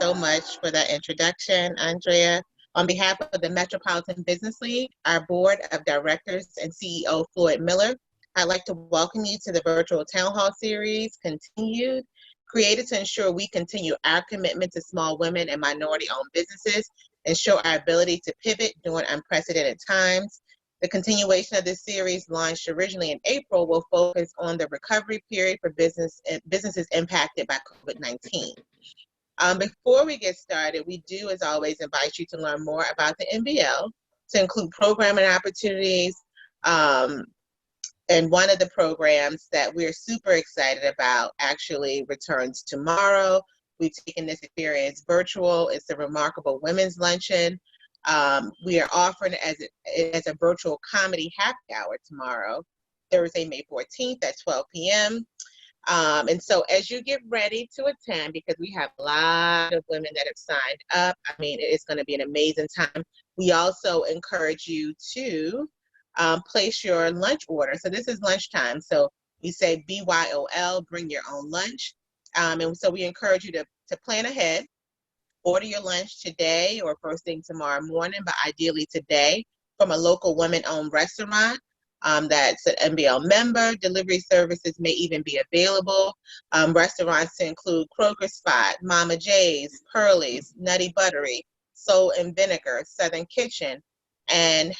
so much for that introduction, Andrea. On behalf of the Metropolitan Business League, our Board of Directors and CEO Floyd Miller, I'd like to welcome you to the virtual town hall series, Continued, created to ensure we continue our commitment to small women and minority-owned businesses and show our ability to pivot during unprecedented times. The continuation of this series, launched originally in April, will focus on the recovery period for businesses impacted by COVID-19. Before we get started, we do, as always, invite you to learn more about the MBL, to include programming opportunities. And one of the programs that we're super excited about actually returns tomorrow. We've taken this experience virtual. It's the Remarkable Women's Luncheon. We are offering it as a virtual comedy happy hour tomorrow, Thursday, May 14th at 12 p.m. And so as you get ready to attend, because we have a lot of women that have signed up, I mean, it's going to be an amazing time. We also encourage you to place your lunch order. So this is lunchtime. So we say BYOL, bring your own lunch. And so we encourage you to plan ahead, order your lunch today or first thing tomorrow morning, but ideally today from a local women-owned restaurant that's an MBL member. Delivery services may even be available. Restaurants to include Kroger Spot, Mama J's, Pearlie's, Nutty Buttery, Soul and Vinegar, Southern Kitchen, and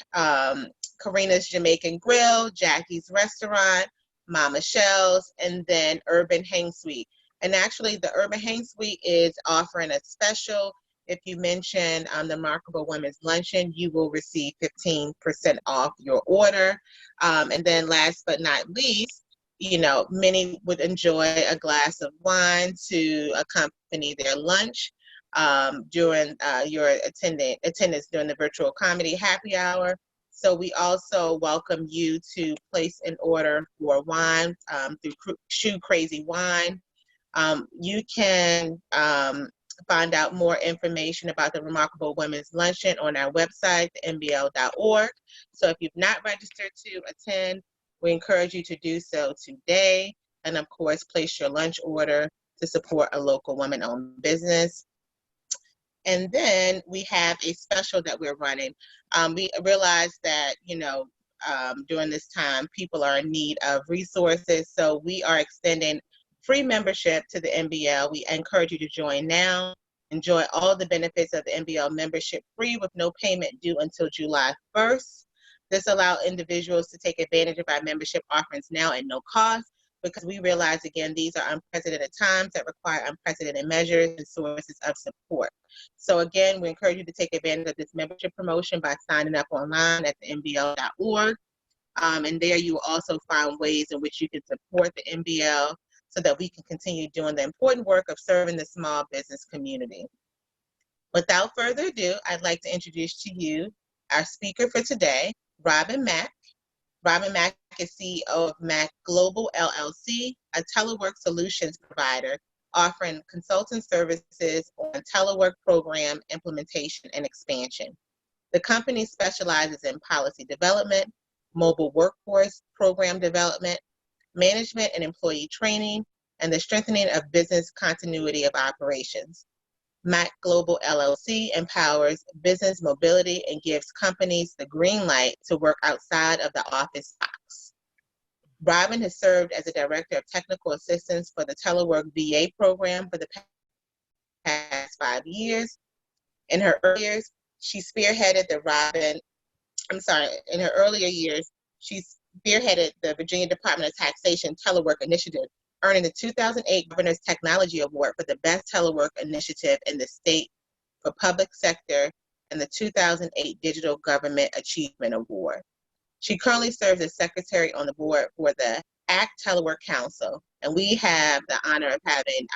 Karina's Jamaican Grill, Jackie's Restaurant, Mama Shell's, and then Urban Hang Suite. And actually, the Urban Hang Suite is offering a special. If you mention the Remarkable Women's Luncheon, you will receive 15% off your order. And then last but not least, you know, many would enjoy a glass of wine to accompany their lunch during your attendance during the virtual comedy happy hour. So we also welcome you to place an order for wine through Shoe Crazy Wine. You can find out more information about the Remarkable Women's Luncheon on our website, mbl.org. So if you've not registered to attend, we encourage you to do so today. And of course, place your lunch order to support a local woman-owned business. And then we have a special that we're running. We realize that, you know, during this time, people are in need of resources. So we are extending free membership to the MBL. We encourage you to join now. Enjoy all the benefits of the MBL membership free with no payment due until July 1st. This allows individuals to take advantage of our membership offerings now at no cost, because we realize, again, these are unprecedented times that require unprecedented measures and sources of support. So again, we encourage you to take advantage of this membership promotion by signing up online at the mbl.org. And there you will also find ways in which you can support the MBL so that we can continue doing the important work of serving the small business community. Without further ado, I'd like to introduce to you our speaker for today, Robin Mack. Robin Mack is CEO of Mack Global, LLC, a telework solutions provider offering consulting services on telework program implementation and expansion. The company specializes in policy development, mobile workforce program development, management and employee training, and the strengthening of business continuity of operations. Mack Global LLC empowers business mobility and gives companies the green light to work outside of the office box. Robin has served as a director of technical assistance for the Telework VA Program for the past 5 years. In her earlier years, she spearheaded the Virginia Department of Taxation Telework Initiative, earning the 2008 Governor's Technology Award for the Best Telework Initiative in the state for public sector and the 2008 Digital Government Achievement Award. She currently serves as secretary on the board for the ACT Telework Council, and we have the honor of having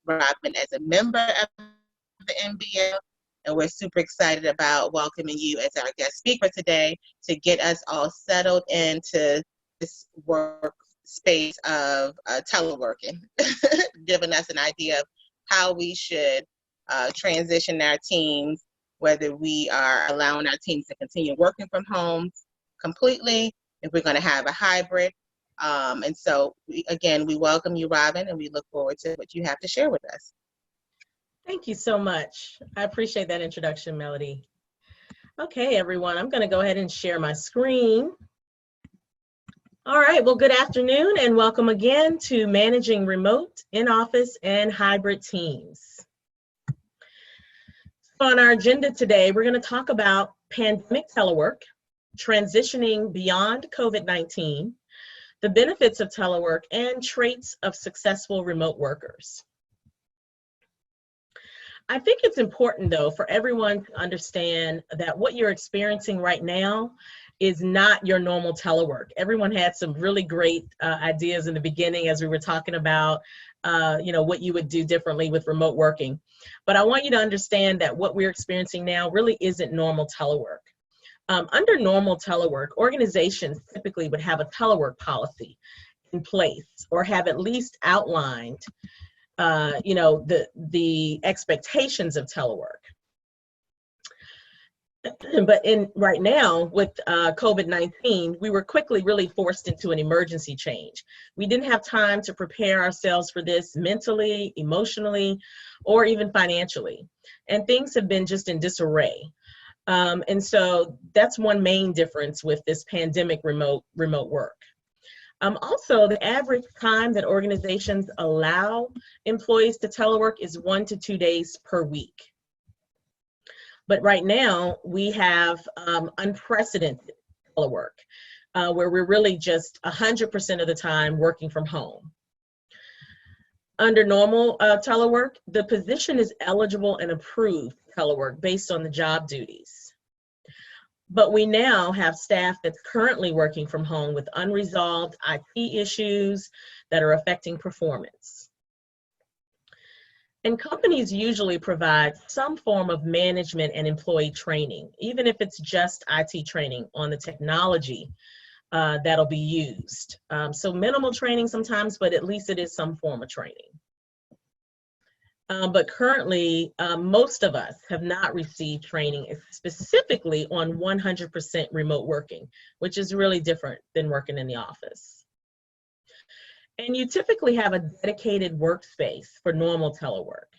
Robin as a member of the MBL, and we're super excited about welcoming you as our guest speaker today to get us all settled into this workspace of teleworking, giving us an idea of how we should transition our teams, whether we are allowing our teams to continue working from home completely, if we're going to have a hybrid. And so, we welcome you, Robin, and we look forward to what you have to share with us. Thank you so much. I appreciate that introduction, Melody. Okay, everyone, I'm going to go ahead and share my screen. All right, well, good afternoon and welcome again to Managing Remote, In-Office, and Hybrid Teams. On our agenda today, we're going to talk about pandemic telework, transitioning beyond COVID-19, the benefits of telework, and traits of successful remote workers. I think it's important, though, for everyone to understand that what you're experiencing right now is not your normal telework. Everyone had some really great ideas in the beginning as we were talking about, what you would do differently with remote working. But I want you to understand that what we're experiencing now really isn't normal telework. Under normal telework, organizations typically would have a telework policy in place or have at least outlined the expectations of telework. But right now with COVID-19, we were quickly really forced into an emergency change. We didn't have time to prepare ourselves for this mentally, emotionally, or even financially. And things have been just in disarray. And so that's one main difference with this pandemic remote work. Also, the average time that organizations allow employees to telework is 1 to 2 days per week. But right now, we have unprecedented telework, where we're really just 100% of the time working from home. Under normal telework, the position is eligible and approved telework based on the job duties. But we now have staff that's currently working from home with unresolved IT issues that are affecting performance. And companies usually provide some form of management and employee training, even if it's just IT training on the technology that'll be used. So minimal training sometimes, but at least it is some form of training. But currently, most of us have not received training specifically on 100% remote working, which is really different than working in the office. And you typically have a dedicated workspace for normal telework.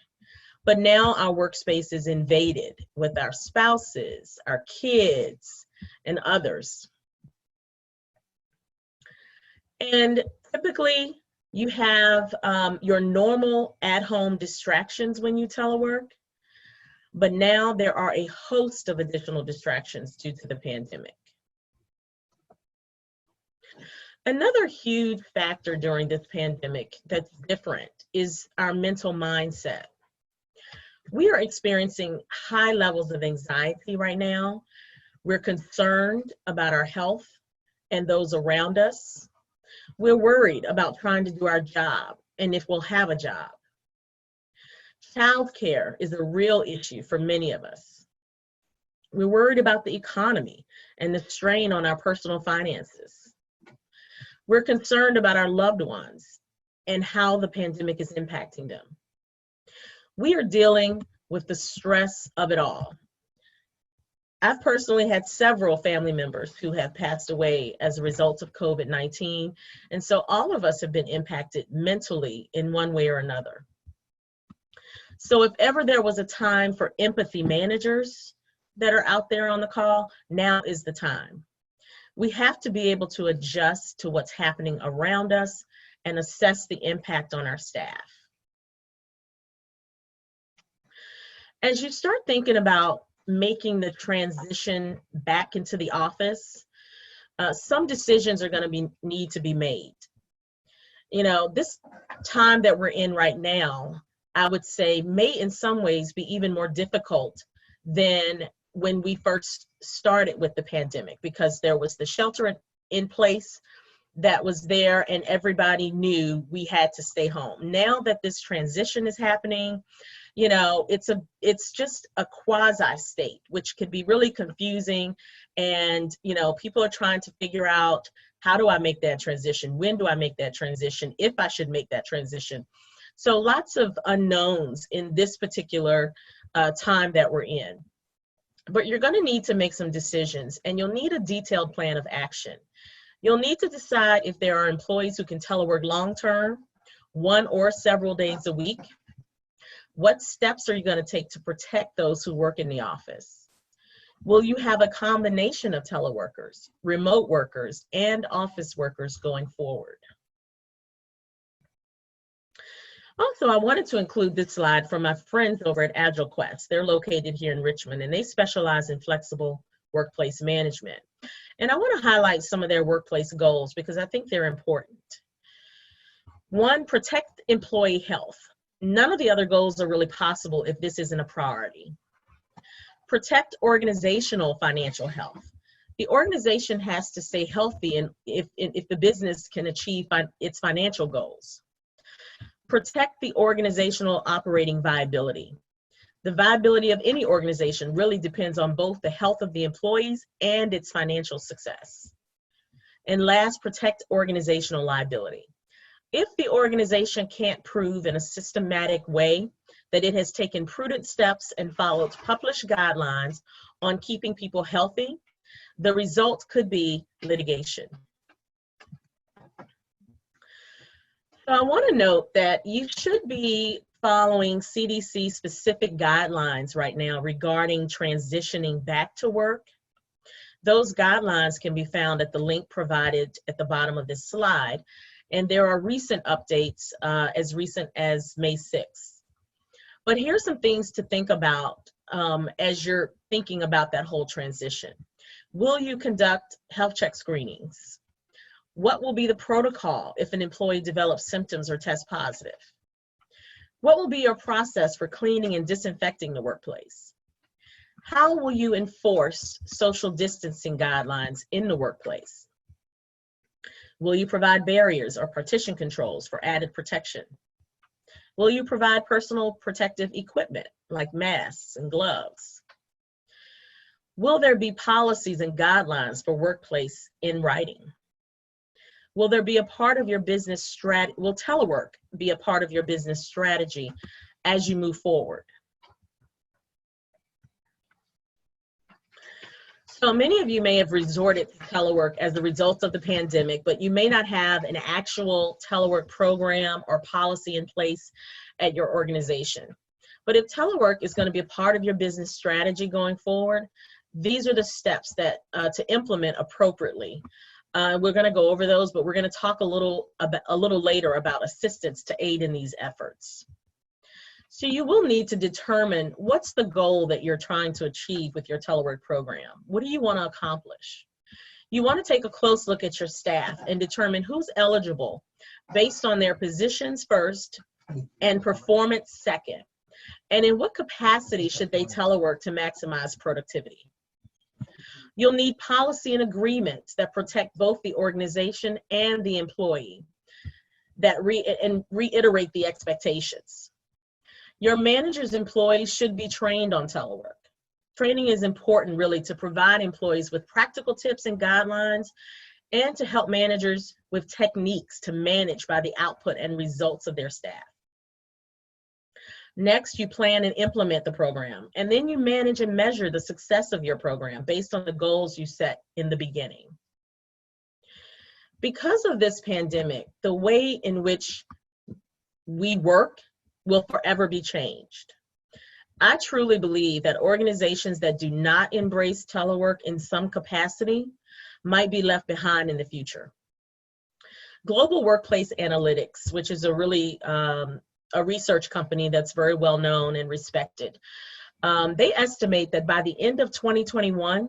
But now our workspace is invaded with our spouses, our kids, and others. And typically, you have your normal at-home distractions when you telework, but now there are a host of additional distractions due to the pandemic. Another huge factor during this pandemic that's different is our mental mindset. We are experiencing high levels of anxiety right now. We're concerned about our health and those around us. We're worried about trying to do our job and if we'll have a job. Childcare is a real issue for many of us. We're worried about the economy and the strain on our personal finances. We're concerned about our loved ones and how the pandemic is impacting them. We are dealing with the stress of it all. I've personally had several family members who have passed away as a result of COVID-19, and so all of us have been impacted mentally in one way or another. So if ever there was a time for empathy managers that are out there on the call, now is the time. We have to be able to adjust to what's happening around us and assess the impact on our staff. As you start thinking about making the transition back into the office, some decisions are going to need to be made. This time that we're in right now, I would say may in some ways be even more difficult than when we first started with the pandemic, because there was the shelter in place that was there and everybody knew we had to stay home. Now that this transition is happening, it's just a quasi state, which could be really confusing. And, people are trying to figure out, how do I make that transition? When do I make that transition? If I should make that transition. So lots of unknowns in this particular time that we're in. But you're going to need to make some decisions, and you'll need a detailed plan of action. You'll need to decide if there are employees who can telework long-term, 1 or several days a week. What steps are you going to take to protect those who work in the office? Will you have a combination of teleworkers, remote workers, and office workers going forward? Also, I wanted to include this slide from my friends over at AgileQuest. They're located here in Richmond, and they specialize in flexible workplace management. And I want to highlight some of their workplace goals because I think they're important. One, protect employee health. None of the other goals are really possible if this isn't a priority. Protect organizational financial health. The organization has to stay healthy and if the business can achieve its financial goals. Protect the organizational operating viability. The viability of any organization really depends on both the health of the employees and its financial success. And last, protect organizational liability. If the organization can't prove in a systematic way that it has taken prudent steps and followed published guidelines on keeping people healthy, the result could be litigation. So I want to note that you should be following CDC specific guidelines right now regarding transitioning back to work. Those guidelines can be found at the link provided at the bottom of this slide, and there are recent updates as recent as May 6th. But here's some things to think about as you're thinking about that whole transition. Will you conduct health check screenings? What will be the protocol if an employee develops symptoms or tests positive? What will be your process for cleaning and disinfecting the workplace? How will you enforce social distancing guidelines in the workplace? Will you provide barriers or partition controls for added protection? Will you provide personal protective equipment like masks and gloves? Will there be policies and guidelines for workplace in writing? Will there be a part of your business strategy? Will telework be a part of your business strategy as you move forward? So many of you may have resorted to telework as a result of the pandemic, but you may not have an actual telework program or policy in place at your organization. But if telework is going to be a part of your business strategy going forward, these are the steps that to implement appropriately. We're going to go over those, but we're going to talk a little later about assistance to aid in these efforts. So you will need to determine what's the goal that you're trying to achieve with your telework program. What do you want to accomplish? You want to take a close look at your staff and determine who's eligible based on their positions first and performance second. And in what capacity should they telework to maximize productivity? You'll need policy and agreements that protect both the organization and the employee that reiterate the expectations. Your manager's employees should be trained on telework. Training is important really to provide employees with practical tips and guidelines and to help managers with techniques to manage by the output and results of their staff. Next, you plan and implement the program, and then you manage and measure the success of your program based on the goals you set in the beginning. Because of this pandemic, the way in which we work will forever be changed. I truly believe that organizations that do not embrace telework in some capacity might be left behind in the future. Global Workplace Analytics, which is a really a research company that's very well known and respected. They estimate that by the end of 2021,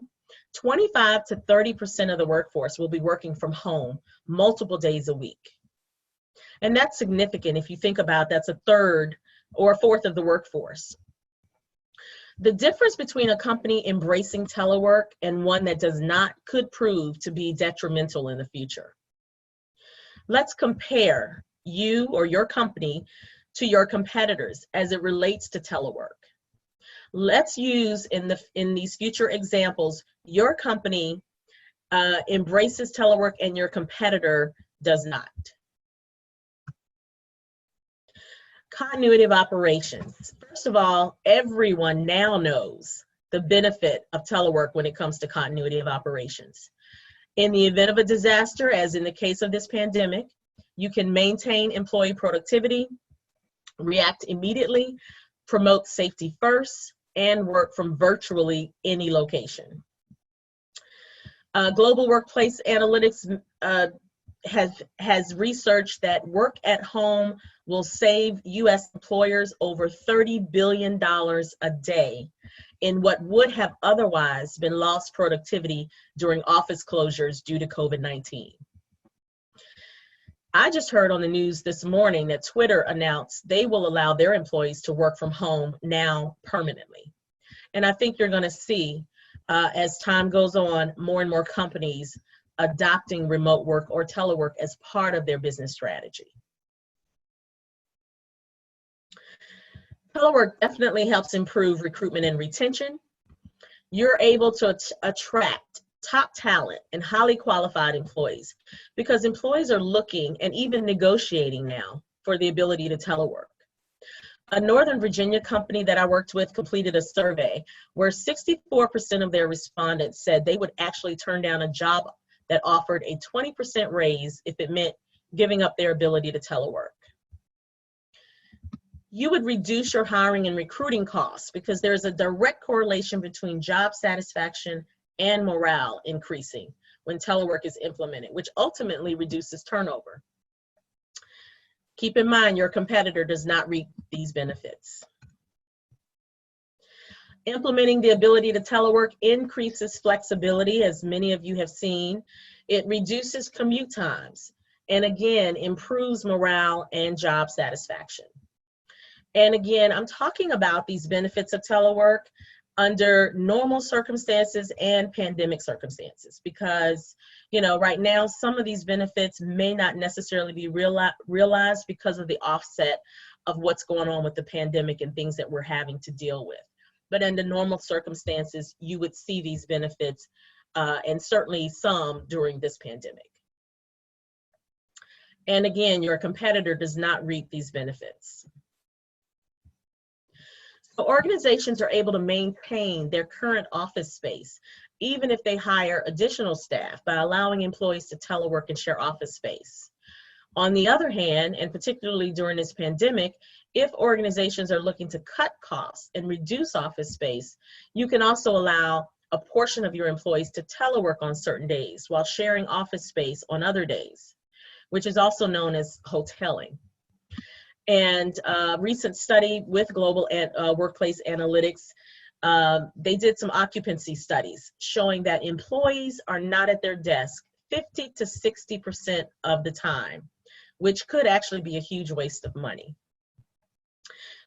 25 to 30% of the workforce will be working from home multiple days a week. And that's significant if you think about that's a third or a fourth of the workforce. The difference between a company embracing telework and one that does not could prove to be detrimental in the future. Let's compare you or your company to your competitors as it relates to telework. Let's use in these future examples, your company embraces telework and your competitor does not. Continuity of operations. First of all, everyone now knows the benefit of telework when it comes to continuity of operations. In the event of a disaster, as in the case of this pandemic, you can maintain employee productivity, react immediately, promote safety first, and work from virtually any location. Global Workplace Analytics has researched that work at home will save U.S. employers over $30 billion a day in what would have otherwise been lost productivity during office closures due to COVID-19. I just heard on the news this morning that Twitter announced they will allow their employees to work from home now permanently. And I think you're going to see, as time goes on, more and more companies adopting remote work or telework as part of their business strategy. Telework definitely helps improve recruitment and retention. You're able to attract top talent and highly qualified employees because employees are looking and even negotiating now for the ability to telework. A Northern Virginia company that I worked with completed a survey where 64% of their respondents said they would actually turn down a job that offered a 20% raise if it meant giving up their ability to telework. You would reduce your hiring and recruiting costs because there's a direct correlation between job satisfaction and morale increasing when telework is implemented, which ultimately reduces turnover. Keep in mind, your competitor does not reap these benefits. Implementing the ability to telework increases flexibility, as many of you have seen. It reduces commute times, and again, improves morale and job satisfaction. And again, I'm talking about these benefits of telework under normal circumstances and pandemic circumstances, because, you know, right now, some of these benefits may not necessarily be realized because of the offset of what's going on with the pandemic and things that we're having to deal with. But under normal circumstances, you would see these benefits, and certainly some during this pandemic. And again, your competitor does not reap these benefits. So organizations are able to maintain their current office space, even if they hire additional staff, by allowing employees to telework and share office space. On the other hand, and particularly during this pandemic, if organizations are looking to cut costs and reduce office space, you can also allow a portion of your employees to telework on certain days while sharing office space on other days, which is also known as hoteling. And a recent study with Global Workplace Analytics, they did some occupancy studies showing that employees are not at their desk 50 to 60% of the time, which could actually be a huge waste of money.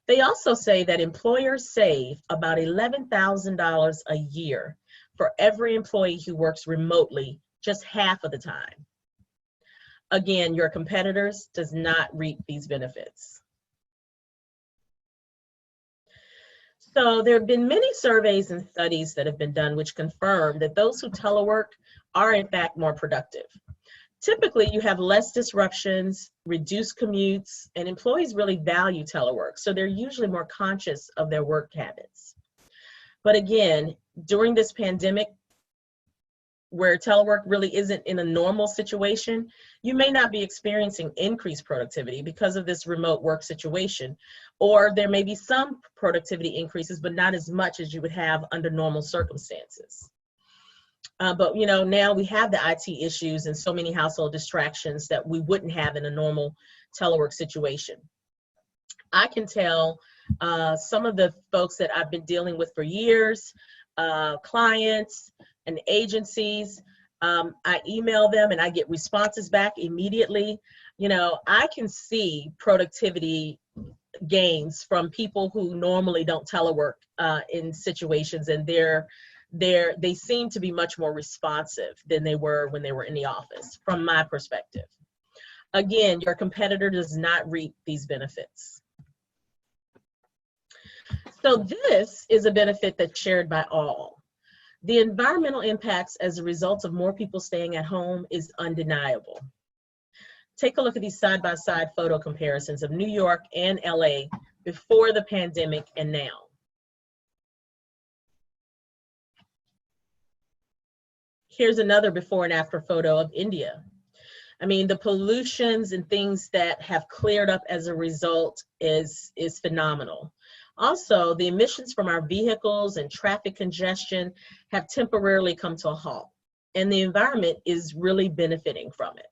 They also say that employers save about $11,000 a year for every employee who works remotely just half of the time. Again, your competitors does not reap these benefits. So there have been many surveys and studies that have been done which confirm that those who telework are in fact more productive. Typically, you have less disruptions, reduced commutes, and employees really value telework, so they're usually more conscious of their work habits. But again, during this pandemic, where telework really isn't in a normal situation, you may not be experiencing increased productivity because of this remote work situation, or there may be some productivity increases, but not as much as you would have under normal circumstances. But you know, now we have the IT issues and so many household distractions that we wouldn't have in a normal telework situation. I can tell some of the folks that I've been dealing with for years, clients and agencies, I email them and I get responses back immediately. You know, I can see productivity gains from people who normally don't telework in situations, and they seem to be much more responsive than they were when they were in the office, from my perspective. Again, your competitor does not reap these benefits. So this is a benefit that's shared by all. The environmental impacts as a result of more people staying at home is undeniable. Take a look at these side-by-side photo comparisons of New York and LA before the pandemic and now. Here's another before and after photo of India. I mean, the pollutions and things that have cleared up as a result is phenomenal. Also, the emissions from our vehicles and traffic congestion have temporarily come to a halt, and the environment is really benefiting from it.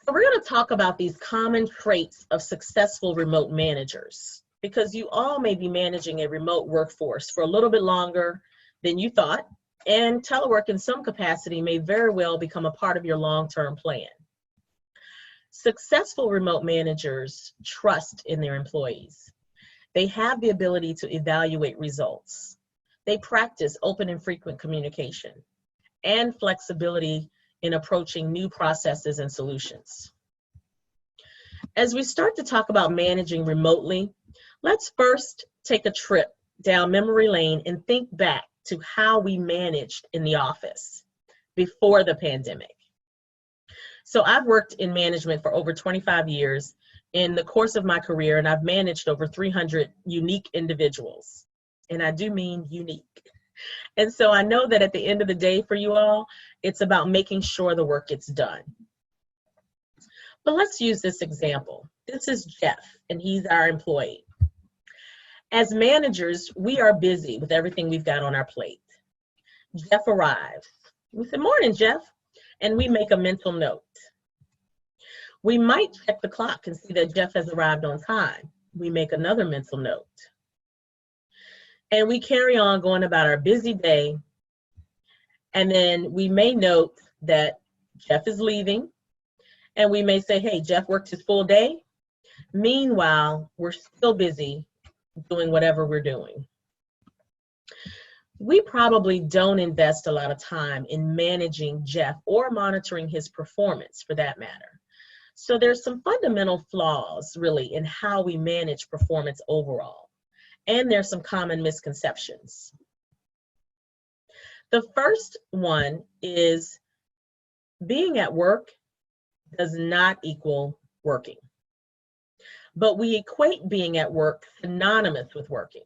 So we're going to talk about these common traits of successful remote managers, because you all may be managing a remote workforce for a little bit longer than you thought, and telework in some capacity may very well become a part of your long-term plan. Successful remote managers trust in their employees. They have the ability to evaluate results. They practice open and frequent communication and flexibility in approaching new processes and solutions. As we start to talk about managing remotely, let's first take a trip down memory lane and think back to how we managed in the office before the pandemic. So I've worked in management for over 25 years in the course of my career, and I've managed over 300 unique individuals. And I do mean unique. And so I know that at the end of the day for you all, it's about making sure the work gets done. But let's use this example. This is Jeff, and he's our employee. As managers, we are busy with everything we've got on our plate. Jeff arrives. We say, "Morning, Jeff," and we make a mental note. We might check the clock and see that Jeff has arrived on time. We make another mental note. And we carry on going about our busy day. And then we may note that Jeff is leaving. And we may say, "Hey, Jeff worked his full day." Meanwhile, we're still busy doing whatever we're doing. We probably don't invest a lot of time in managing Jeff or monitoring his performance for that matter. So there's some fundamental flaws really in how we manage performance overall. And there's some common misconceptions. The first one is being at work does not equal working. But we equate being at work synonymous with working.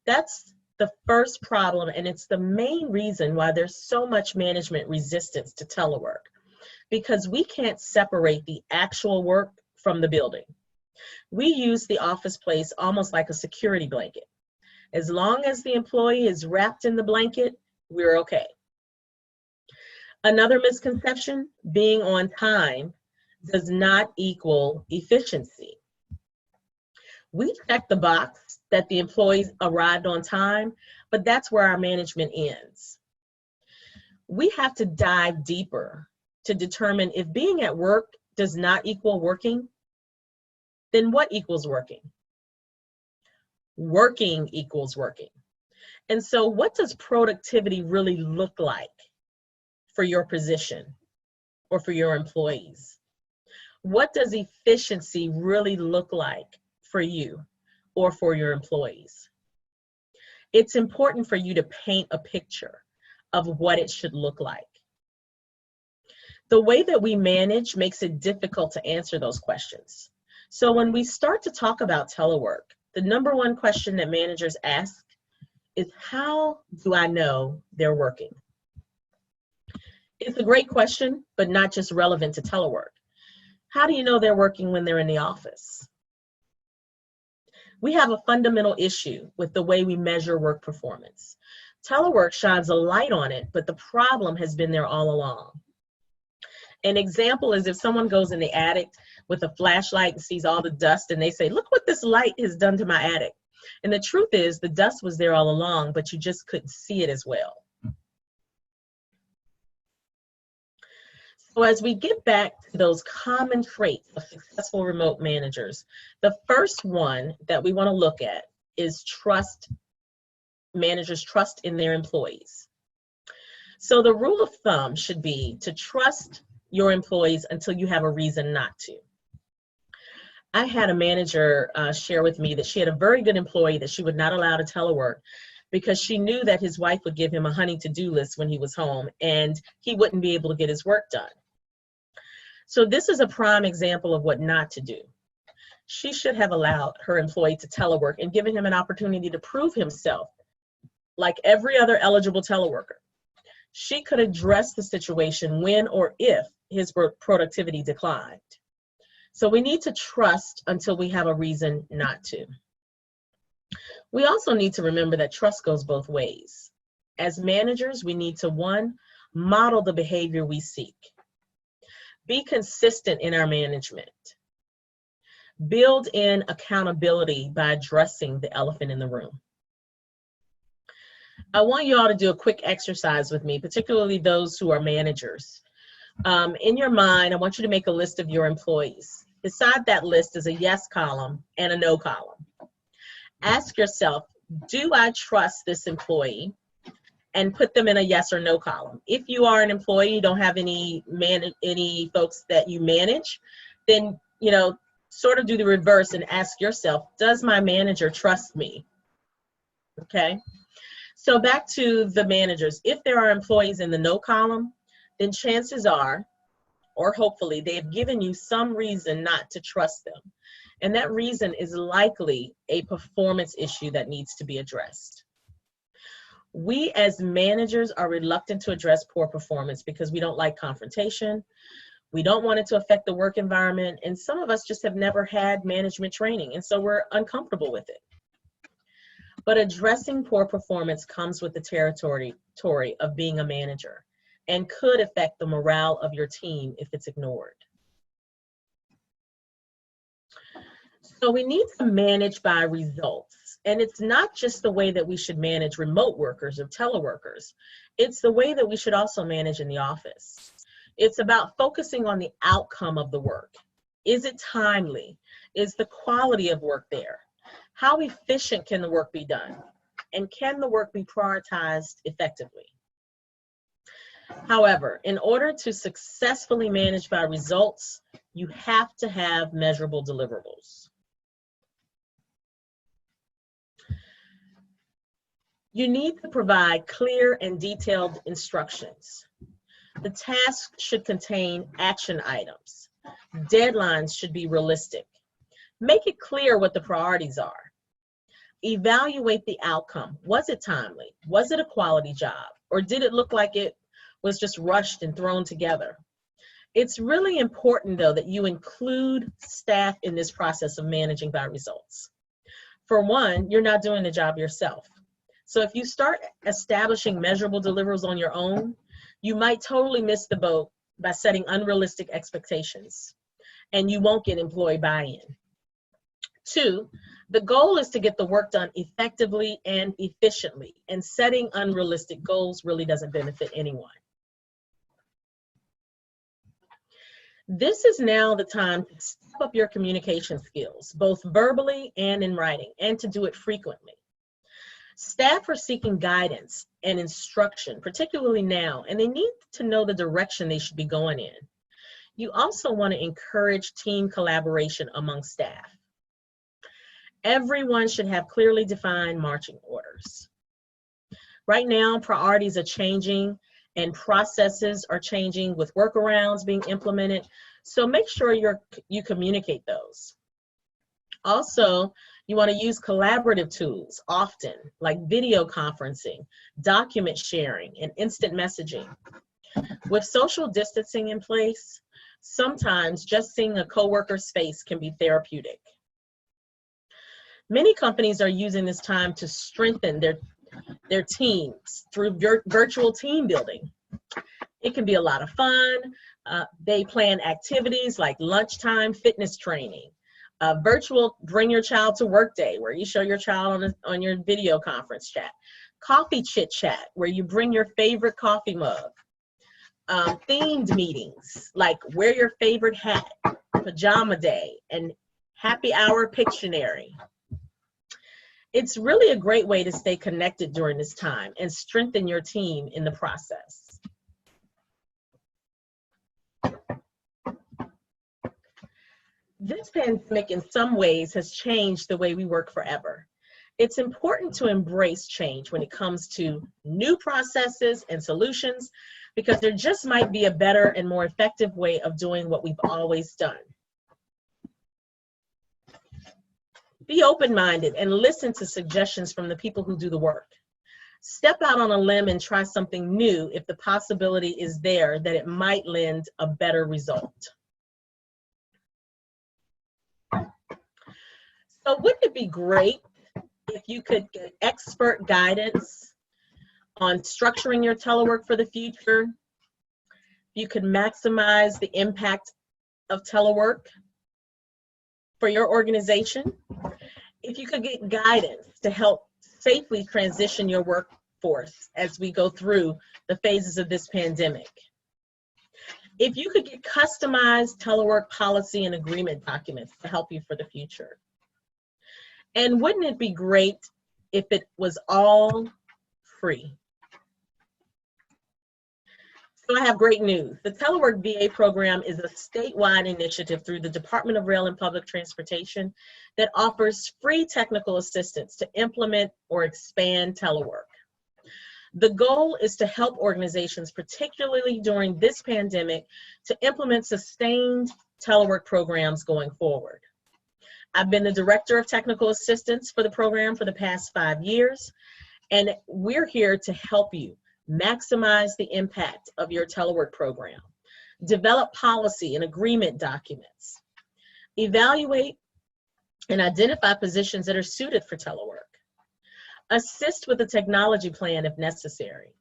That's the first problem, and it's the main reason why there's so much management resistance to telework, because we can't separate the actual work from the building. We use the office place almost like a security blanket. As long as the employee is wrapped in the blanket, we're okay. Another misconception, being on time does not equal efficiency. We check the box that the employees arrived on time, but that's where our management ends. We have to dive deeper to determine if being at work does not equal working, then what equals working? Working equals working. And so what does productivity really look like for your position or for your employees? What does efficiency really look like for you or for your employees? It's important for you to paint a picture of what it should look like. The way that we manage makes it difficult to answer those questions. So when we start to talk about telework, the number one question that managers ask is, how do I know they're working? It's a great question, but not just relevant to telework. How do you know they're working when they're in the office? We have a fundamental issue with the way we measure work performance. Telework shines a light on it, but the problem has been there all along. An example is if someone goes in the attic with a flashlight and sees all the dust and they say, "Look what this light has done to my attic." And the truth is the dust was there all along, but you just couldn't see it as well. So as we get back to those common traits of successful remote managers, the first one that we want to look at is trust. Managers trust in their employees. So the rule of thumb should be to trust your employees until you have a reason not to. I had a manager share with me that she had a very good employee that she would not allow to telework because she knew that his wife would give him a honey to-do list when he was home and he wouldn't be able to get his work done. So this is a prime example of what not to do. She should have allowed her employee to telework and given him an opportunity to prove himself like every other eligible teleworker. She could address the situation when or if his productivity declined. So we need to trust until we have a reason not to. We also need to remember that trust goes both ways. As managers, we need to, one, model the behavior we seek. Be consistent in our management. Build in accountability by addressing the elephant in the room. I want you all to do a quick exercise with me, particularly those who are managers. In your mind, I want you to make a list of your employees. Beside that list is a yes column and a no column. Ask yourself, do I trust this employee? And put them in a yes or no column. If you are an employee, you don't have any folks that you manage, then, sort of do the reverse and ask yourself, does my manager trust me? Okay. So back to the managers. If there are employees in the no column, then chances are, or hopefully, they have given you some reason not to trust them. And that reason is likely a performance issue that needs to be addressed. We as managers are reluctant to address poor performance because we don't like confrontation. We don't want it to affect the work environment. And some of us just have never had management training, and so we're uncomfortable with it. But addressing poor performance comes with the territory of being a manager and could affect the morale of your team if it's ignored. So we need to manage by results. And it's not just the way that we should manage remote workers or teleworkers. It's the way that we should also manage in the office. It's about focusing on the outcome of the work. Is it timely? Is the quality of work there? How efficient can the work be done? And can the work be prioritized effectively? However, in order to successfully manage by results, you have to have measurable deliverables. You need to provide clear and detailed instructions. The task should contain action items. Deadlines should be realistic. Make it clear what the priorities are. Evaluate the outcome. Was it timely? Was it a quality job? Or did it look like it was just rushed and thrown together? It's really important, though, that you include staff in this process of managing by results. For one, you're not doing the job yourself. So if you start establishing measurable deliverables on your own, you might totally miss the boat by setting unrealistic expectations, and you won't get employee buy-in. Two, the goal is to get the work done effectively and efficiently, and setting unrealistic goals really doesn't benefit anyone. This is now the time to step up your communication skills, both verbally and in writing, and to do it frequently. Staff are seeking guidance and instruction, particularly now, and they need to know the direction they should be going in. You also want to encourage team collaboration among staff. Everyone should have clearly defined marching orders. Right now, priorities are changing and processes are changing with workarounds being implemented, so make sure you communicate those. Also, you want to use collaborative tools often, like video conferencing, document sharing, and instant messaging. With social distancing in place, sometimes just seeing a coworker's face can be therapeutic. Many companies are using this time to strengthen their teams through virtual team building. It can be a lot of fun. They plan activities like lunchtime fitness training, virtual bring your child to work day where you show your child on your video conference chat, coffee chit chat where you bring your favorite coffee mug, themed meetings like wear your favorite hat, pajama day, and happy hour Pictionary. It's really a great way to stay connected during this time and strengthen your team in the process. This pandemic in some ways has changed the way we work forever. It's important to embrace change when it comes to new processes and solutions, because there just might be a better and more effective way of doing what we've always done. Be open-minded and listen to suggestions from the people who do the work. Step out on a limb and try something new if the possibility is there that it might lend a better result. So wouldn't it be great if you could get expert guidance on structuring your telework for the future? You could maximize the impact of telework for your organization. If you could get guidance to help safely transition your workforce as we go through the phases of this pandemic. If you could get customized telework policy and agreement documents to help you for the future. And wouldn't it be great if it was all free? So I have great news. The Telework VA program is a statewide initiative through the Department of Rail and Public Transportation that offers free technical assistance to implement or expand telework. The goal is to help organizations, particularly during this pandemic, to implement sustained telework programs going forward. I've been the Director of Technical Assistance for the program for the past 5 years, and we're here to help you maximize the impact of your telework program, develop policy and agreement documents, evaluate and identify positions that are suited for telework, assist with a technology plan if necessary,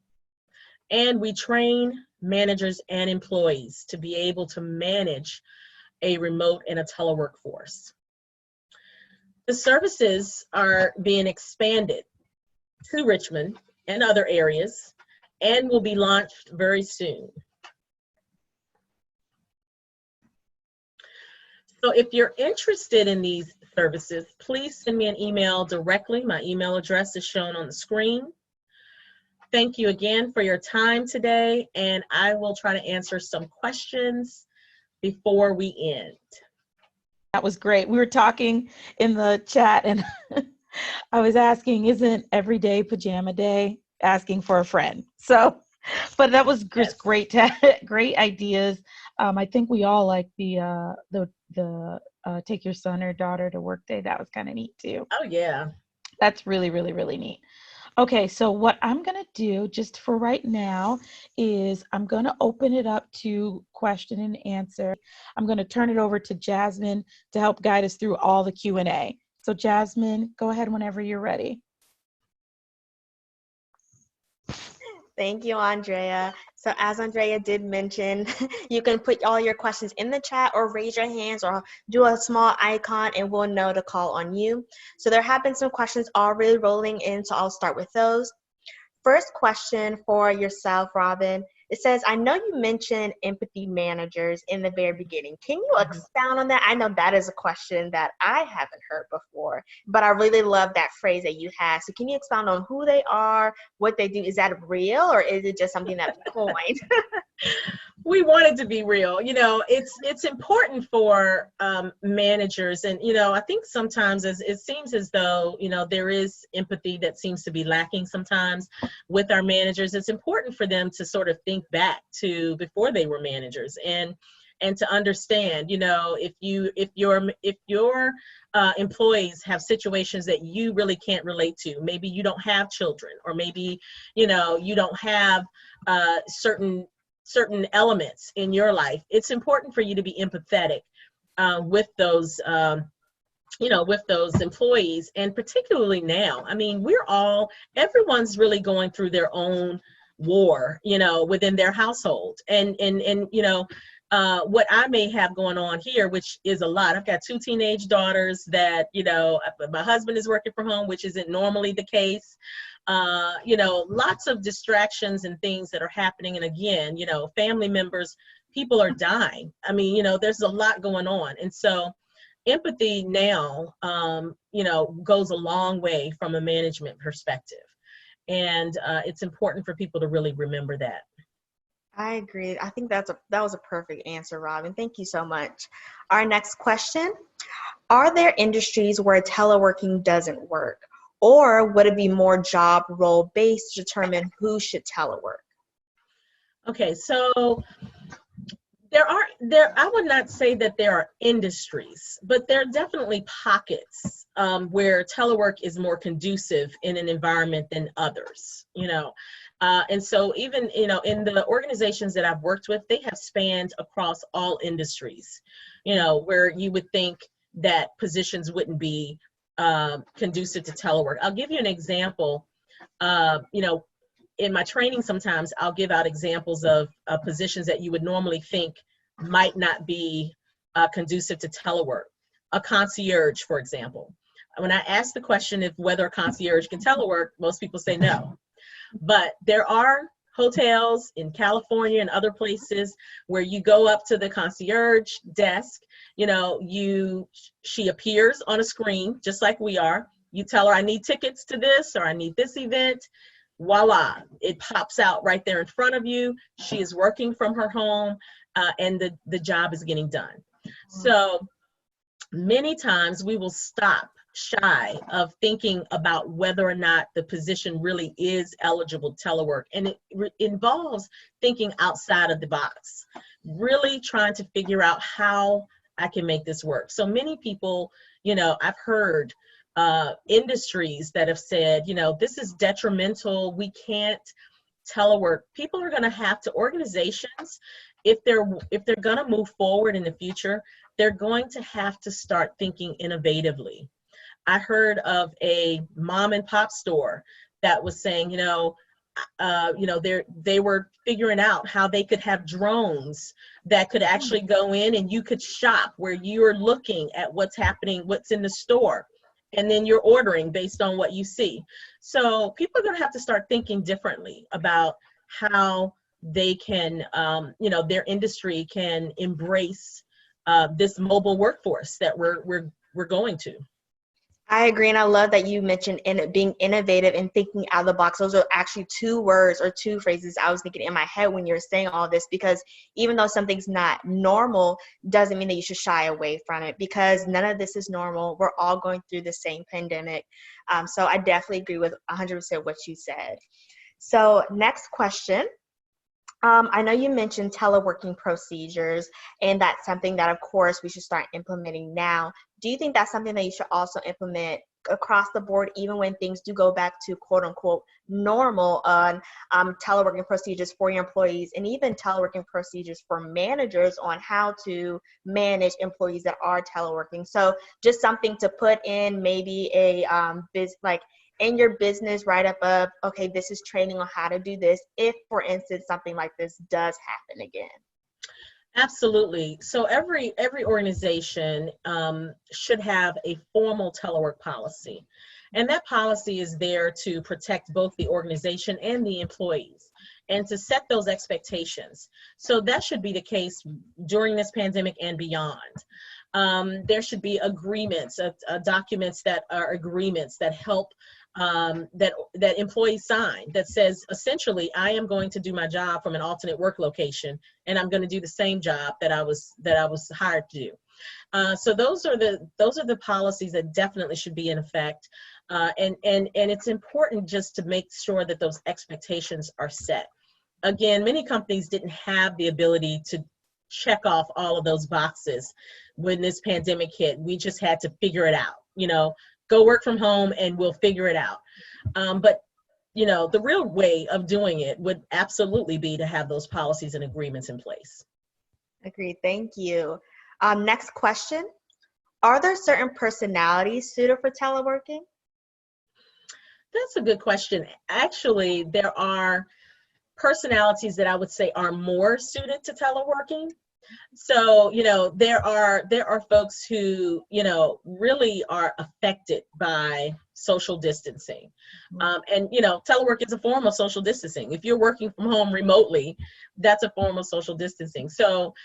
and we train managers and employees to be able to manage a remote and a telework force. The services are being expanded to Richmond and other areas and will be launched very soon. So if you're interested in these services, please send me an email directly. My email address is shown on the screen. Thank you again for your time today, and I will try to answer some questions before we end. That was great. We were talking in the chat and I was asking, isn't every day pajama day? Asking for a friend. So, but that was just great, great ideas. I think we all like the take your son or daughter to work day. That was kind of neat too. Oh yeah. That's really, really, really neat. Okay, so what I'm going to do just for right now is I'm going to open it up to question and answer. I'm going to turn it over to Jasmine to help guide us through all the Q&A. So Jasmine, go ahead whenever you're ready. Thank you, Andrea. So as Andrea did mention, you can put all your questions in the chat or raise your hands or do a small icon and we'll know to call on you. So there have been some questions already rolling in, so I'll start with those. First question for yourself, Robin. It says, I know you mentioned empathy managers in the very beginning. Can you expound on that? I know that is a question that I haven't heard before, but I really love that phrase that you had. So can you expound on who they are, what they do? Is that real or is it just something that's coined? We want it to be real. You know, it's important for managers. And, you know, I think sometimes it seems as though, you know, there is empathy that seems to be lacking sometimes with our managers. It's important for them to sort of think back to before they were managers and to understand, you know, if your employees have situations that you really can't relate to, maybe you don't have children, or maybe, you know, you don't have certain elements in your life, it's important for you to be empathetic with those, you know, with those employees. And particularly now, I mean, everyone's really going through their own war, you know, within their household. And you know, what I may have going on here, which is a lot. I've got 2 teenage daughters that, you know, my husband is working from home, which isn't normally the case. You know, lots of distractions and things that are happening. And again, you know, family members, people are dying. I mean, you know, there's a lot going on. And so empathy now, you know, goes a long way from a management perspective. And it's important for people to really remember that. I agree. I think that was a perfect answer, Robin. Thank you so much. Our next question, are there industries where teleworking doesn't work? Or would it be more job role based to determine who should telework? Okay, so I would not say that there are industries, but there are definitely pockets where telework is more conducive in an environment than others, you know. And so even, you know, in the organizations that I've worked with, they have spanned across all industries, you know, where you would think that positions wouldn't be conducive to telework. I'll give you an example. In my training, sometimes I'll give out examples of positions that you would normally think might not be conducive to telework. A concierge, for example. When I ask the question if whether a concierge can telework, most people say no. But there are hotels in California and other places where you go up to the concierge desk, she appears on a screen just like we are. You tell her, I need tickets to this, or I need this event. Voila, it pops out right there in front of you. She is working from her home, and the job is getting done. So many times we will stop shy of thinking about whether or not the position really is eligible to telework. And it involves thinking outside of the box, really trying to figure out how I can make this work. So many people, I've heard industries that have said, this is detrimental. We can't telework. People are going to have to, organizations, if they're going to move forward in the future, they're going to have to start thinking innovatively. I heard of a mom and pop store that was saying, they were figuring out how they could have drones that could actually go in and you could shop where you're looking at what's happening, what's in the store, and then you're ordering based on what you see. So people are going to have to start thinking differently about how they can, their industry can embrace this mobile workforce that we're going to. I agree, and I love that you mentioned being innovative and thinking out of the box. Those are actually two words or two phrases I was thinking in my head when you're saying all this, because even though something's not normal, doesn't mean that you should shy away from it, because none of this is normal. We're all going through the same pandemic. So I definitely agree with 100% what you said. So next question. I know you mentioned teleworking procedures, and that's something that, of course, we should start implementing now. Do you think that's something that you should also implement across the board, even when things do go back to quote unquote normal on teleworking procedures for your employees, and even teleworking procedures for managers on how to manage employees that are teleworking? So just something to put in, maybe a in your business write-up of, okay, this is training on how to do this, if, for instance, something like this does happen again. Absolutely. So every organization should have a formal telework policy. And that policy is there to protect both the organization and the employees, and to set those expectations. So that should be the case during this pandemic and beyond. There should be agreements, documents that are agreements that help that employees sign, that says, essentially, I am going to do my job from an alternate work location, and I'm going to do the same job that I was hired to do. So those are the policies that definitely should be in effect, and it's important just to make sure that those expectations are set. Again, many companies didn't have the ability to check off all of those boxes when this pandemic hit. We just had to figure it out, go work from home and we'll figure it out. But the real way of doing it would absolutely be to have those policies and agreements in place. Agreed. Thank you. Next question. Are there certain personalities suited for teleworking? That's a good question. Actually, there are personalities that I would say are more suited to teleworking. So, there are folks who, really are affected by social distancing. And, telework is a form of social distancing. If you're working from home remotely, that's a form of social distancing. So,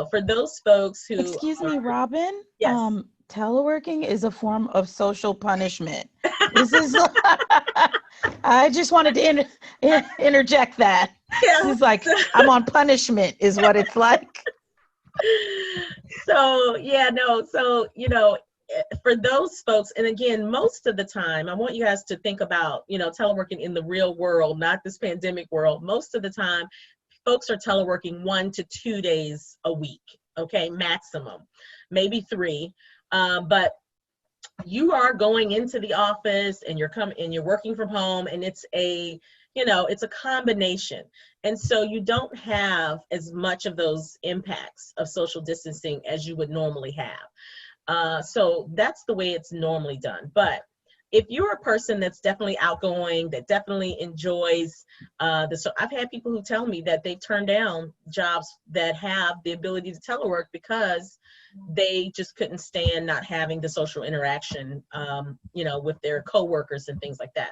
for those folks who— Excuse me, Robin? Yes. Teleworking is a form of social punishment. This is, I just wanted to interject that. Yeah. It's like, I'm on punishment is what it's like. So, for those folks, and again, most of the time, I want you guys to think about, teleworking in the real world, not this pandemic world. Most of the time, folks are teleworking 1 to 2 days a week, okay, maximum, maybe 3. But you are going into the office and you're working from home, and it's a combination. And so you don't have as much of those impacts of social distancing as you would normally have. So that's the way it's normally done. But if you're a person that's definitely outgoing, that definitely enjoys so I've had people who tell me that they've turned down jobs that have the ability to telework because they just couldn't stand not having the social interaction, with their coworkers and things like that.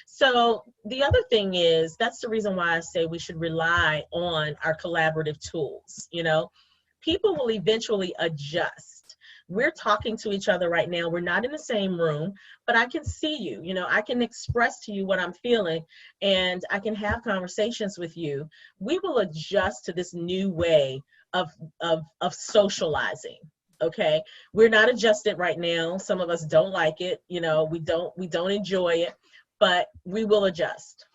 So the other thing is, that's the reason why I say we should rely on our collaborative tools. People will eventually adjust. We're talking to each other right now. We're not in the same room, but I can see you. I can express to you what I'm feeling, and I can have conversations with you. We will adjust to this new way of socializing. Okay, we're not adjusted right now. Some of us don't like it. We don't enjoy it, but we will adjust.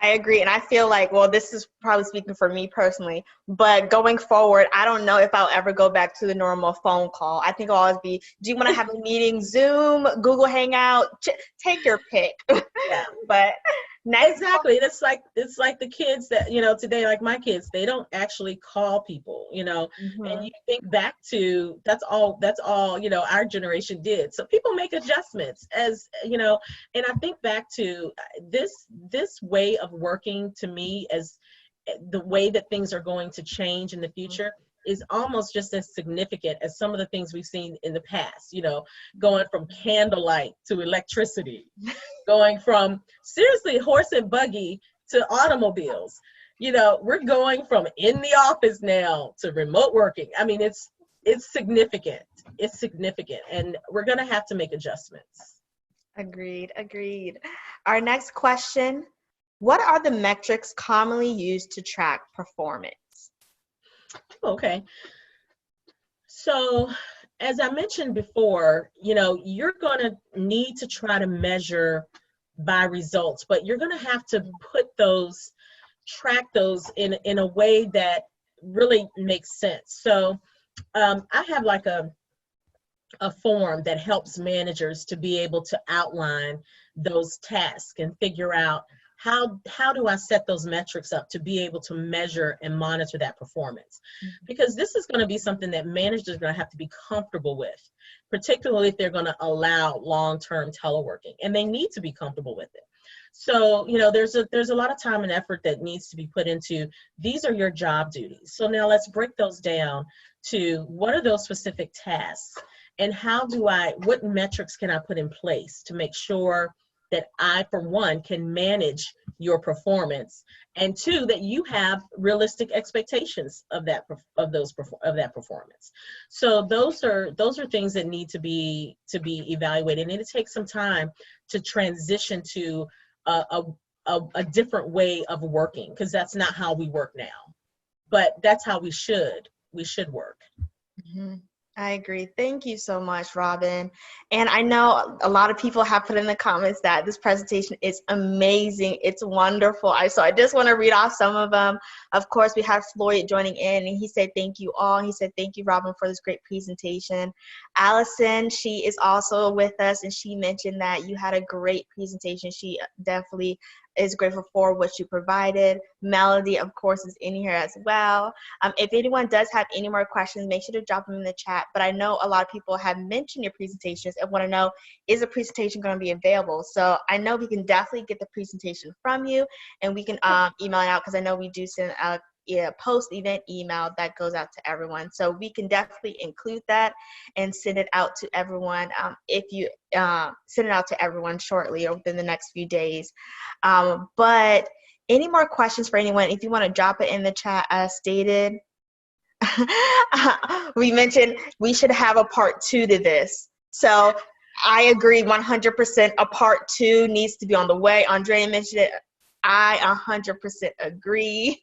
I agree. And I feel like, well, this is probably speaking for me personally, but going forward, I don't know if I'll ever go back to the normal phone call. I think I'll always be, do you want to have a meeting, Zoom, Google Hangout, take your pick. Yeah. But exactly. It's like the kids that, today, like my kids, they don't actually call people, Mm-hmm. and you think back to, that's all, our generation did. So people make adjustments and I think back to this way of working, to me, as the way that things are going to change in the future is almost just as significant as some of the things we've seen in the past, going from candlelight to electricity, going from seriously horse and buggy to automobiles. We're going from in the office now to remote working. I mean, it's significant. It's significant, and we're going to have to make adjustments. Agreed. Our next question, what are the metrics commonly used to track performance? Okay. So as I mentioned before, you're going to need to try to measure by results, but you're going to have to track those in a way that really makes sense. So I have like a form that helps managers to be able to outline those tasks and figure out how do I set those metrics up to be able to measure and monitor that performance? Because this is going to be something that managers are going to have to be comfortable with, particularly if they're going to allow long-term teleworking, and they need to be comfortable with it. So, there's a lot of time and effort that needs to be put into, these are your job duties. So now let's break those down to, what are those specific tasks, and what metrics can I put in place to make sure that I, for one, can manage your performance, and two, that you have realistic expectations of that performance. So those are things that need to be evaluated, and it takes some time to transition to a different way of working, because that's not how we work now, but that's how we should work. Mm-hmm. I agree. Thank you so much, Robin. And I know a lot of people have put in the comments that this presentation is amazing. It's wonderful. So I just want to read off some of them. Of course, we have Floyd joining in, and he said, thank you all. He said, thank you, Robin, for this great presentation. Allison, she is also with us, and she mentioned that you had a great presentation. She definitely is grateful for what you provided. Melody, of course, is in here as well. If anyone does have any more questions, make sure to drop them in the chat. But I know a lot of people have mentioned your presentations and want to know, is the presentation going to be available? So I know we can definitely get the presentation from you, and we can email it out, because I know we do send out post-event email that goes out to everyone. So we can definitely include that and send it out to everyone, if you send it out to everyone shortly or within the next few days. But any more questions for anyone, if you want to drop it in the chat as stated. We mentioned we should have a part 2 to this. So I agree 100%. A part 2 needs to be on the way. Andrea mentioned it. I 100% agree.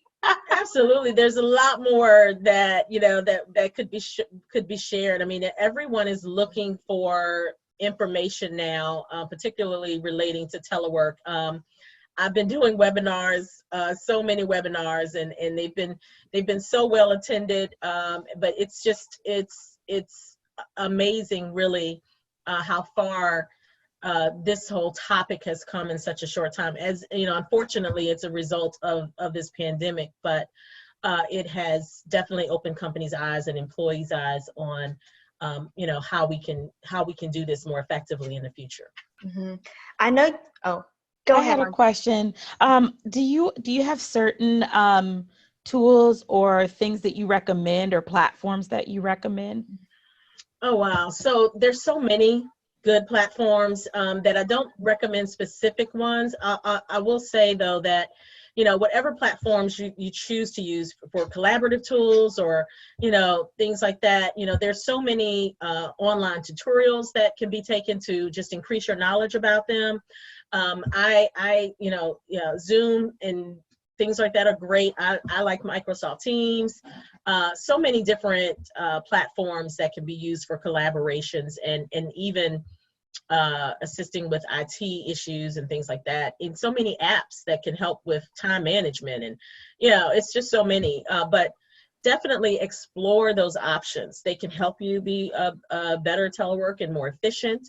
Absolutely. There's a lot more that, that could be shared. I mean, everyone is looking for information now, particularly relating to telework. I've been doing webinars, so many webinars, and they've been so well attended. But it's amazing, really, how far this whole topic has come in such a short time. As unfortunately, it's a result of this pandemic, but it has definitely opened companies' eyes and employees' eyes on how we can do this more effectively in the future. Mm-hmm. I know. Oh, go I ahead. had a question. Do you have certain tools or things that you recommend or platforms that you recommend? Oh, wow. So there's so many good platforms that I don't recommend specific ones. I will say, though, that, whatever platforms you choose to use for collaborative tools or, things like that, there's so many online tutorials that can be taken to just increase your knowledge about them. Zoom and things like that are great. I like Microsoft Teams. So many different platforms that can be used for collaborations and even assisting with IT issues and things like that. And so many apps that can help with time management. And, it's just so many. But definitely explore those options. They can help you be a better telework and more efficient.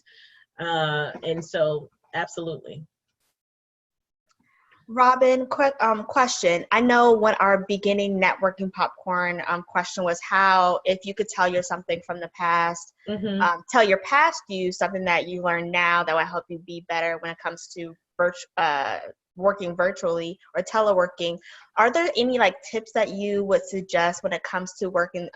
And so, absolutely. Robin, quick question. I know when our beginning networking popcorn question was if you could tell you something from the past, tell your past you something that you learned now that will help you be better when it comes to working virtually or teleworking. Are there any tips that you would suggest when it comes to working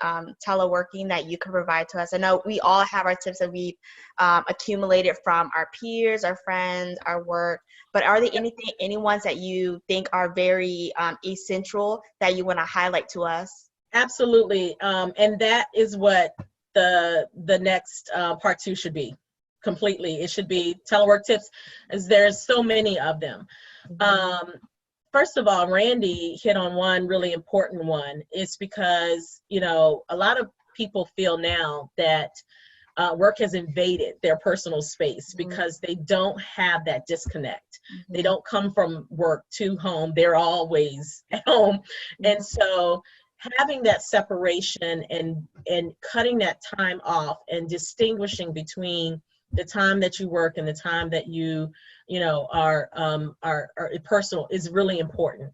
teleworking that you can provide to us? I know we all have our tips that we've accumulated from our peers, our friends, our work, but are there any ones that you think are very essential that you want to highlight to us? Absolutely. And that is what the next part 2 should be. Completely. It should be telework tips, as there's so many of them. First of all, Randy hit on one really important one. It's because, a lot of people feel now that work has invaded their personal space because they don't have that disconnect. They don't come from work to home. They're always at home. And so having that separation and cutting that time off and distinguishing between the time that you work and the time that you are personal is really important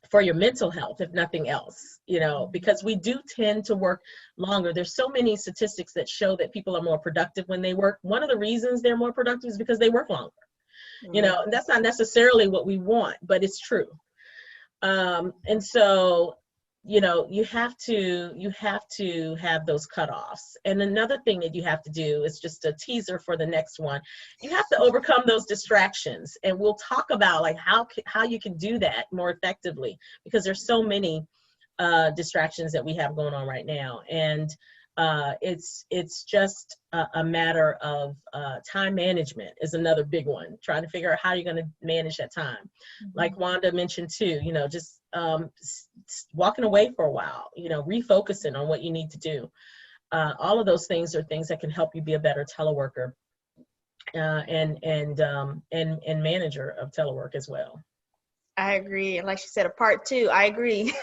for your mental health, if nothing else, because we do tend to work longer. There's so many statistics that show that people are more productive when they work. One of the reasons they're more productive is because they work longer. And that's not necessarily what we want, but it's true. And so you have to have those cutoffs. And another thing that you have to do is just a teaser for the next one. You have to overcome those distractions, and we'll talk about how you can do that more effectively, because there's so many distractions that we have going on right now. And it's just a matter of time management is another big one. Trying to figure out how you're going to manage that time. Like Wanda mentioned too, just walking away for a while, refocusing on what you need to do. All of those things are things that can help you be a better teleworker and manager of telework as well. I agree. And like she said, a part 2, I agree.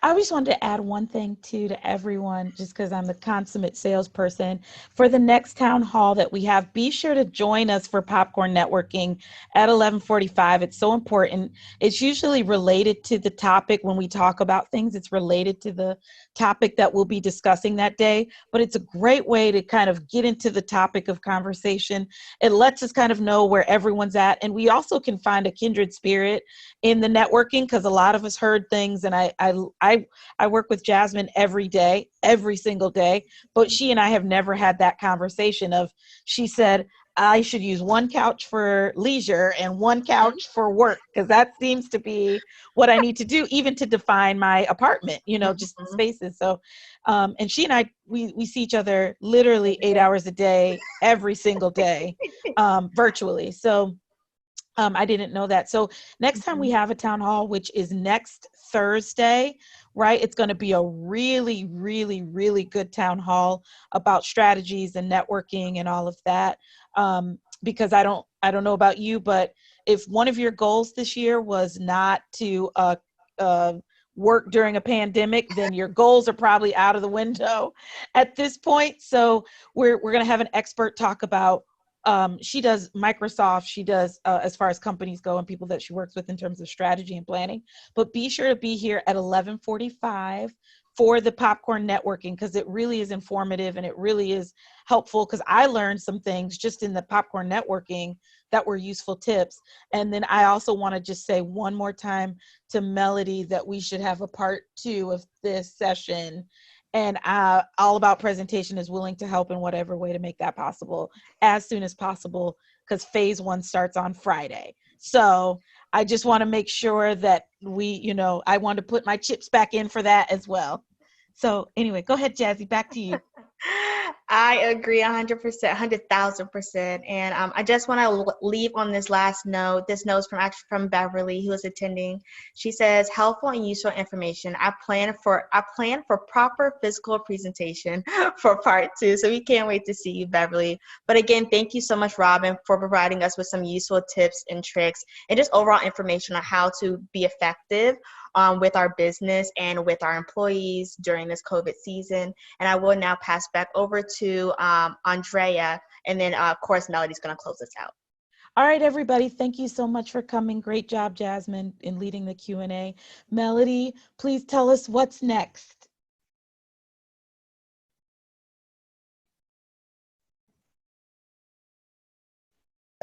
I just wanted to add one thing too to everyone, just because I'm the consummate salesperson. For the next town hall that we have, be sure to join us for popcorn networking at 11:45. It's so important. It's usually related to the topic. When we talk about things, it's related to the topic that we'll be discussing that day. But it's a great way to kind of get into the topic of conversation. It lets us kind of know where everyone's at. And we also can find a kindred spirit in the networking, because a lot of us heard things, and I work with Jasmine every day, every single day, but she and I have never had that conversation of, she said, I should use one couch for leisure and one couch for work, because that seems to be what I need to do, even to define my apartment, just spaces. So, and she and I, we see each other literally 8 hours a day, every single day, virtually. So I didn't know that. So next time we have a town hall, which is next Thursday, right? It's going to be a really, really, really good town hall about strategies and networking and all of that. Because I don't know about you, but if one of your goals this year was not to work during a pandemic, then your goals are probably out of the window at this point. So we're going to have an expert talk about. She does Microsoft, she does as far as companies go and people that she works with in terms of strategy and planning. But be sure to be here at 11:45 for the popcorn networking, because it really is informative and it really is helpful, because I learned some things just in the popcorn networking that were useful tips. And then I also want to just say one more time to Melody that we should have a part 2 of this session. And All About Presentation is willing to help in whatever way to make that possible as soon as possible, because phase 1 starts on Friday. So I just want to make sure that I want to put my chips back in for that as well. So anyway, go ahead, Jazzy, back to you. I agree 100%, 100,000%. And I just want to leave on this last note. This note is from Beverly, who is attending. She says, helpful and useful information. I plan for proper physical presentation for part 2. So we can't wait to see you, Beverly. But again, thank you so much, Robin, for providing us with some useful tips and tricks and just overall information on how to be effective with our business and with our employees during this COVID season. And I will now pass back over to Andrea, and then of course Melody's going to close us out. All right, everybody, thank you so much for coming. Great job, Jasmine, in leading the Q&A. Melody, please tell us what's next.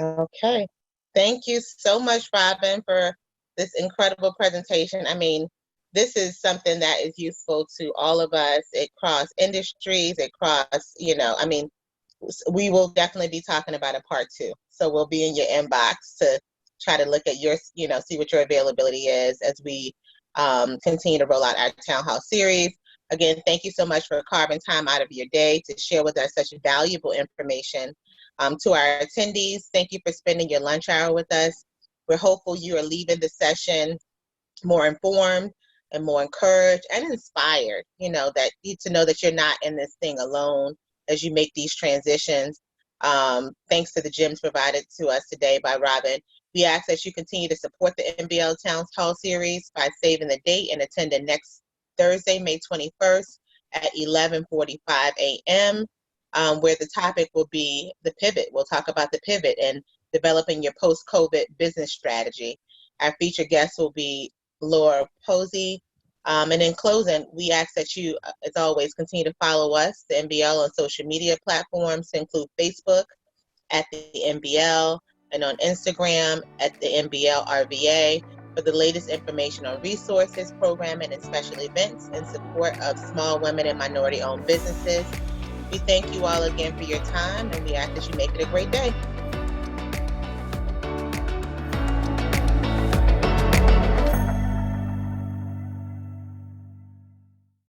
Okay. Thank you so much, Robin, for this incredible presentation. I mean, this is something that is useful to all of us across industries, we will definitely be talking about a part 2. So we'll be in your inbox to try to look at your, see what your availability is as we continue to roll out our Town Hall series. Again, thank you so much for carving time out of your day to share with us such valuable information. To our attendees, thank you for spending your lunch hour with us. We're hopeful you are leaving the session more informed and more encouraged and inspired, to know that you're not in this thing alone as you make these transitions. Thanks to the gems provided to us today by Robin. We ask that you continue to support the NBL Town Hall series by saving the date and attending next Thursday, May 21st at 11:45 a.m., where the topic will be the pivot. We'll talk about the pivot and developing your post-COVID business strategy. Our featured guest will be Laura Posey. And in closing, we ask that you, as always, continue to follow us, the NBL, on social media platforms to include Facebook at the NBL and on Instagram at the NBL RVA for the latest information on resources, programming, and special events in support of small women and minority-owned businesses. We thank you all again for your time, and we ask that you make it a great day.